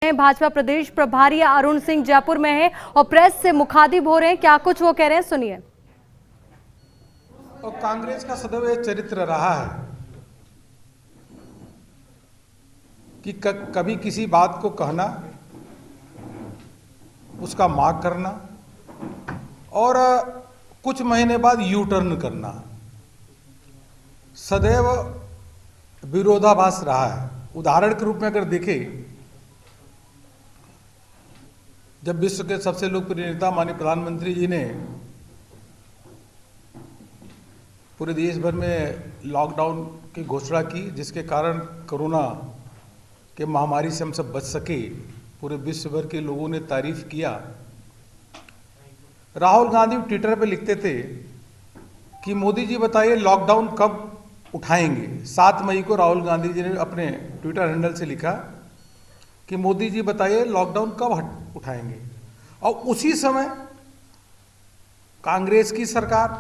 भाजपा प्रदेश प्रभारी अरुण सिंह जयपुर में है और प्रेस से मुखातिब हो रहे हैं। क्या कुछ वो कह रहे हैं, सुनिए। और कांग्रेस का सदैव चरित्र रहा है कि कभी किसी बात को कहना, उसका मार्क करना और कुछ महीने बाद यू टर्न करना, सदैव विरोधाभास रहा है। उदाहरण के रूप में अगर देखें, जब विश्व के सबसे लोकप्रिय नेता माननीय प्रधानमंत्री जी ने पूरे देश भर में लॉकडाउन की घोषणा की, जिसके कारण कोरोना के महामारी से हम सब बच सके, पूरे विश्व भर के लोगों ने तारीफ किया। राहुल गांधी ट्विटर पे लिखते थे कि मोदी जी बताइए लॉकडाउन कब उठाएंगे। 7 मई को राहुल गांधी जी ने अपने ट्विटर हैंडल से लिखा कि मोदी जी बताइए लॉकडाउन कब उठाएंगे। और उसी समय कांग्रेस की सरकार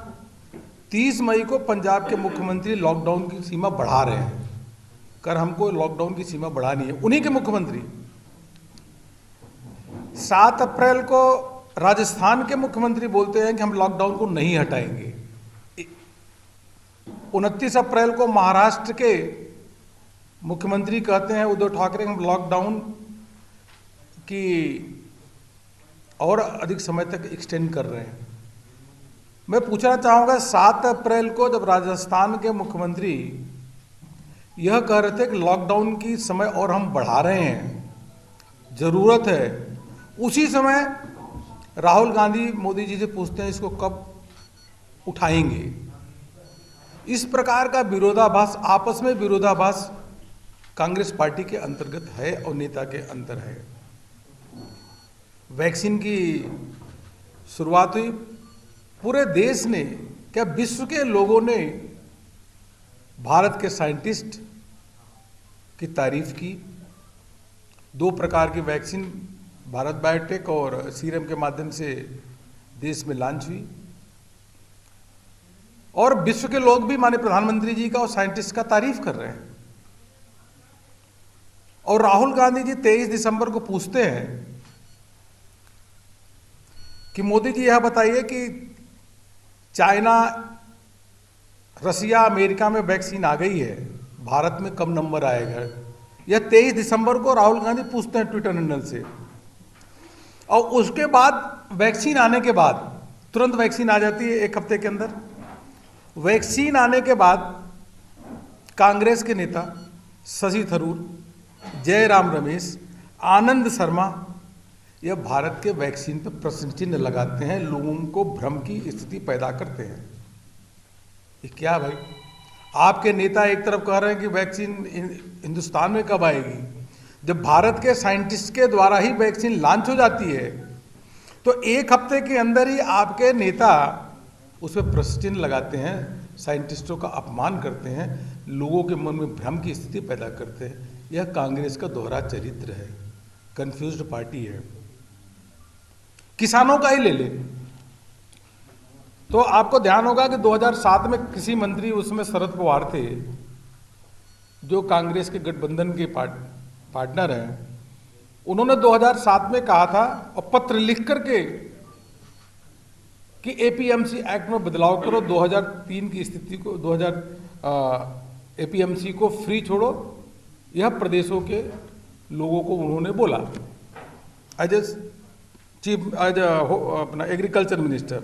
30 मई को पंजाब के मुख्यमंत्री लॉकडाउन की सीमा बढ़ा रहे हैं, कर हमको लॉकडाउन की सीमा बढ़ानी है। उन्हीं के मुख्यमंत्री 7 अप्रैल को राजस्थान के मुख्यमंत्री बोलते हैं कि हम लॉकडाउन को नहीं हटाएंगे। 29 अप्रैल को महाराष्ट्र के मुख्यमंत्री कहते हैं उद्धव ठाकरे, हम लॉकडाउन की और अधिक समय तक एक्सटेंड कर रहे हैं। मैं पूछना चाहूँगा, 7 अप्रैल को जब राजस्थान के मुख्यमंत्री यह कह रहे थे कि लॉकडाउन की समय और हम बढ़ा रहे हैं, ज़रूरत है, उसी समय राहुल गांधी मोदी जी से पूछते हैं इसको कब उठाएंगे। इस प्रकार का विरोधाभास, आपस में विरोधाभास कांग्रेस पार्टी के अंतर्गत है और नेता के अंदर है। वैक्सीन की शुरुआत हुई, पूरे देश ने, क्या विश्व के लोगों ने भारत के साइंटिस्ट की तारीफ की। 2 प्रकार की वैक्सीन भारत बायोटेक और सीरम के माध्यम से देश में लॉन्च हुई और विश्व के लोग भी माननीय प्रधानमंत्री जी का और साइंटिस्ट का तारीफ कर रहे हैं। और राहुल गांधी जी 23 दिसंबर को पूछते हैं कि मोदी जी यह बताइए कि चाइना, रसिया, अमेरिका में वैक्सीन आ गई है, भारत में कब नंबर आएगा। यह 23 दिसंबर को राहुल गांधी पूछते हैं ट्विटर हैंडल से। और उसके बाद वैक्सीन आने के बाद तुरंत वैक्सीन आ जाती है 1 हफ्ते के अंदर। वैक्सीन आने के बाद कांग्रेस के नेता शशि थरूर, जयराम रमेश, आनंद शर्मा यह भारत के वैक्सीन पर प्रश्न चिन्ह लगाते हैं, लोगों को भ्रम की स्थिति पैदा करते हैं। ये क्या भाई, आपके नेता एक तरफ कह रहे हैं कि वैक्सीन हिंदुस्तान में कब आएगी, जब भारत के साइंटिस्ट के द्वारा ही वैक्सीन लॉन्च हो जाती है तो 1 हफ्ते के अंदर ही आपके नेता उस पर प्रश्न चिन्ह लगाते हैं, साइंटिस्टों का अपमान करते हैं, लोगों के मन में भ्रम की स्थिति पैदा करते हैं। यह कांग्रेस का दोहरा चरित्र है, कंफ्यूज्ड पार्टी है। किसानों का ही ले ले तो आपको ध्यान होगा कि 2007 में किसी मंत्री, उसमें शरद पवार थे जो कांग्रेस के गठबंधन के पार्टनर हैं, उन्होंने 2007 में कहा था और पत्र लिख करके कि एपीएमसी एक्ट में बदलाव करो, 2003 की स्थिति को, 2000 एपीएमसी को फ्री छोड़ो, यह प्रदेशों के लोगों को उन्होंने बोला एज अपना एग्रीकल्चर मिनिस्टर।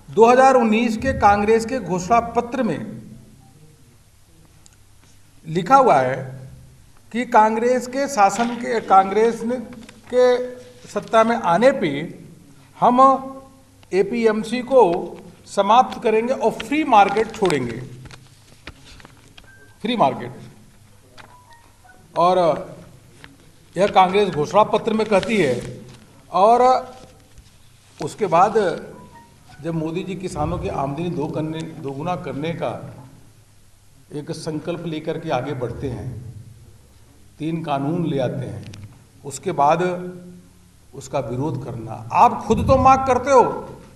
2019 के कांग्रेस के घोषणा पत्र में लिखा हुआ है कि कांग्रेस के शासन के, कांग्रेस के सत्ता में आने पे हम एपीएमसी को समाप्त करेंगे और फ्री मार्केट छोड़ेंगे, फ्री मार्केट। और यह कांग्रेस घोषणा पत्र में कहती है। और उसके बाद जब मोदी जी किसानों की आमदनी दोगुना करने का एक संकल्प लेकर के आगे बढ़ते हैं, 3 कानून ले आते हैं, उसके बाद उसका विरोध करना। आप खुद तो मांग करते हो,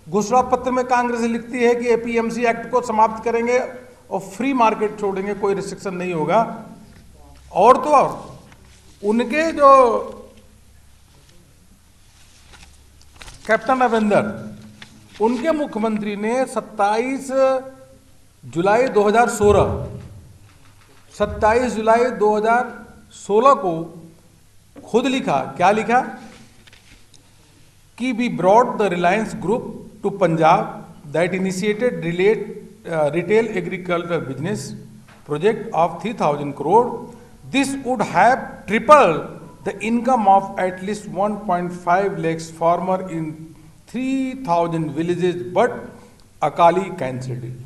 घोषणा पत्र में कांग्रेस लिखती है कि एपीएमसी एक्ट को समाप्त करेंगे और फ्री मार्केट छोड़ेंगे, कोई रिस्ट्रिक्शन नहीं होगा। और तो और उनके जो कैप्टन अमरिंदर, उनके मुख्यमंत्री ने 27 जुलाई 2016 को खुद लिखा, क्या लिखा कि we brought the Reliance group to Punjab that initiated retail agriculture business project of 3000 crore. This would have triple the income of at least 1.5 lakhs farmer in 3000 villages, but Akali cancelled it.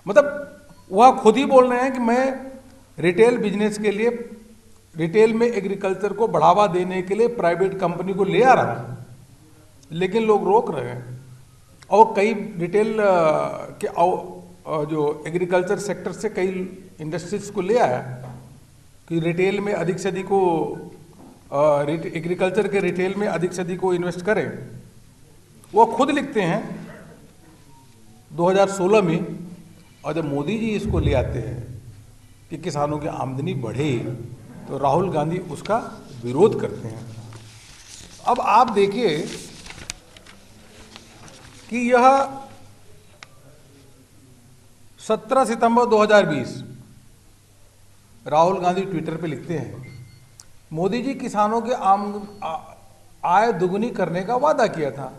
मतलब वह खुद ही बोल रहे हैं कि मैं रिटेल बिजनेस के लिए, रिटेल में एग्रीकल्चर को बढ़ावा देने के लिए प्राइवेट कंपनी को ले आ रहा है, लेकिन लोग रोक रहे हैं. और कई रिटेल के जो एग्रीकल्चर सेक्टर से कई इंडस्ट्रीज को ले आया कि रिटेल में अधिक से अधिक को एग्रीकल्चर के रिटेल में अधिक से अधिक को इन्वेस्ट करें. वो खुद लिखते हैं 2016 में, और जब मोदी जी इसको ले आते हैं कि किसानों की आमदनी बढ़े, तो राहुल गांधी उसका विरोध करते हैं. अब आप देखिए कि यह 17 सितंबर 2020 राहुल गांधी ट्विटर पे लिखते हैं, मोदी जी किसानों के आय दुगुनी करने का वादा किया था,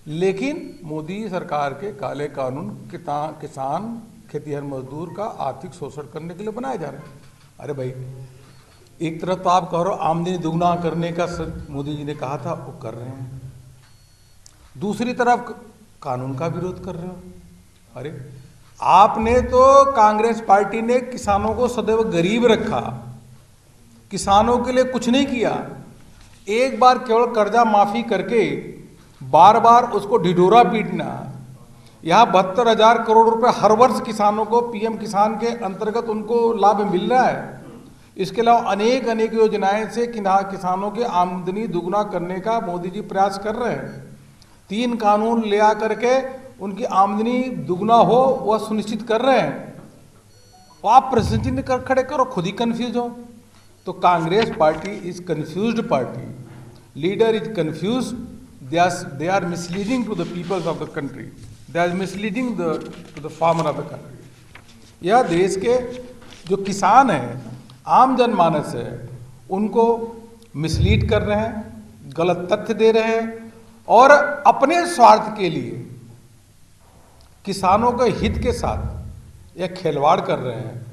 लेकिन मोदी सरकार के काले कानून किसान खेतीहर मजदूर का आर्थिक शोषण करने के लिए बनाए जा रहे हैं. अरे भाई, एक तरफ तो आप कह रहे हो आमदनी दुगना करने का मोदी जी ने कहा था, वो कर रहे हैं, दूसरी तरफ कानून का विरोध कर रहे हो. अरे आपने तो, कांग्रेस पार्टी ने किसानों को सदैव गरीब रखा, किसानों के लिए कुछ नहीं किया. एक बार केवल कर्जा माफी करके बार बार उसको ढिढोरा पीटना. यहाँ 72,000 करोड़ रुपए हर वर्ष किसानों को पीएम किसान के अंतर्गत उनको लाभ मिल रहा है. इसके अलावा अनेक अनेक योजनाएं से किसानों की आमदनी दुगना करने का मोदी जी प्रयास कर रहे हैं. 3 कानून ले आकर के उनकी आमदनी दुगना हो वह सुनिश्चित कर रहे हैं. तो आप प्रश्न चिन्ह खड़े करो, खुद ही कंफ्यूज हो. तो Congress party is confused party, leader is confuse, they are misleading to the peoples of the country, they are misleading to the farmer of the country. यह देश के जो किसान हैं, आम जनमानस है, उनको मिसलीड कर रहे हैं, गलत तथ्य दे रहे हैं और अपने स्वार्थ के लिए किसानों के हित के साथ यह खिलवाड़ कर रहे हैं.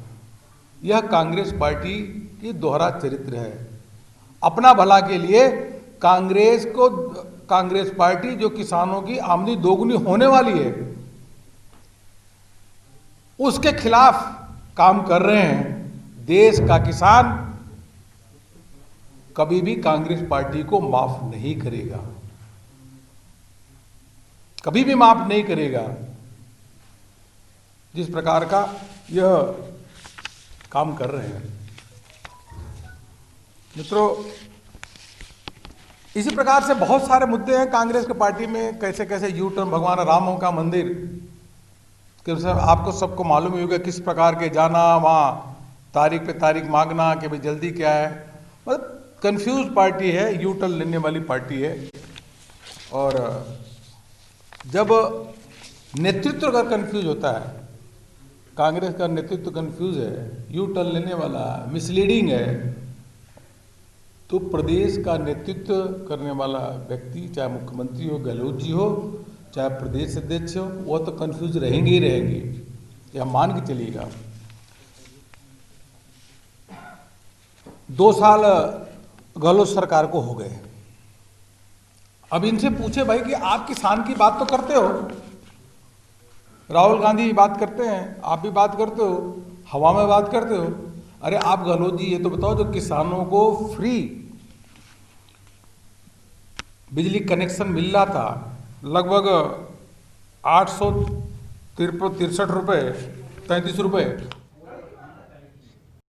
यह कांग्रेस पार्टी की दोहरा चरित्र है. अपना भला के लिए कांग्रेस पार्टी जो किसानों की आमदनी दोगुनी होने वाली है, उसके खिलाफ काम कर रहे हैं. देश का किसान कभी भी कांग्रेस पार्टी को माफ नहीं करेगा, कभी भी माफ नहीं करेगा. जिस प्रकार का यह काम कर रहे हैं मित्रों, इसी प्रकार से बहुत सारे मुद्दे हैं कांग्रेस के पार्टी में. कैसे कैसे यू टर्न, भगवान राम का मंदिर कि आपको सबको मालूम ही होगा किस प्रकार के जाना, वहाँ तारीख पे तारीख मांगना कि भाई जल्दी क्या है. मतलब कंफ्यूज पार्टी है, यू टर्न लेने वाली पार्टी है. और जब नेतृत्व अगर कंफ्यूज होता है, कांग्रेस का नेतृत्व कंफ्यूज है, यू टर्न लेने वाला, मिसलीडिंग है, तो प्रदेश का नेतृत्व करने वाला व्यक्ति, चाहे मुख्यमंत्री हो, गहलोत जी हो, चाहे प्रदेश अध्यक्ष हो, वो तो कंफ्यूज रहेंगे ही रहेंगे, यह मान के चलिएगा. 2 साल गहलोत सरकार को हो गए. अब इनसे पूछे भाई कि आप किसान की बात तो करते हो, राहुल गांधी बात करते हैं, आप भी बात करते हो, हवा में बात करते हो. अरे आप गहलोत जी ये तो बताओ, जो किसानों को फ्री बिजली कनेक्शन मिल रहा था, लगभग 863 रुपये 33 रुपये,